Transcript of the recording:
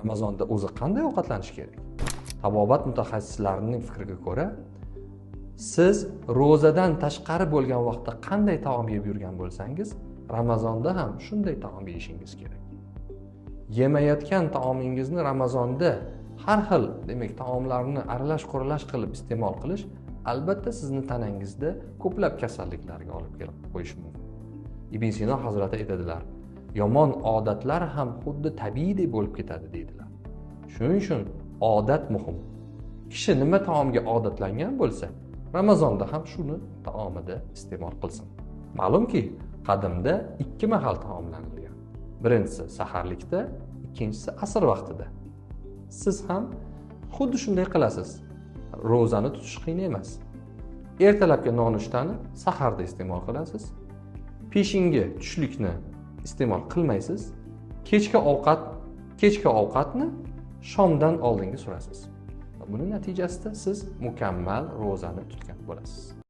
Ramazonda o'zi qanday ovqatlanish kerak? Tabobat mutaxassislarining fikriga ko'ra, siz ro'zadan tashqari bo'lgan vaqtda qanday taom yeb yurgan bo'lsangiz, Ramazonda ham shunday taom yeyishingiz kerak. Yemayotgan taomingizni Ramazonda har xil, demak, taomlarni aralash-quralash qilib iste'mol qilish albatta sizni tanangizda ko'plab kasalliklarga olib kelib qo'yishi mumkin. Ibn Sino hazrati aytadilar, yomon odatlar ham xuddi tabiiy bo'lib ketadi deydilar. Shuning uchun odat muhim. Kishi nima taomga odatlangan bo'lsa, Ramazonda ham shuni taomida iste'mol qilsin. Ma'lumki, qadimda 2 mahal taomlanilgan. Birinchisi saharlikda, ikkinchisi asr vaqtida. Siz ham xuddi shunday qilasiz. Ro'zani tutish qiyin emas. Ertalabki nonushtani saharda iste'mol qilasiz. Peshingi tushlikni iste'mol qilmaysiz. Kechki ovqatni shomdan oldinga surasiz. Buning natijasida siz mukammal ro'zani tutgan bo'lasiz.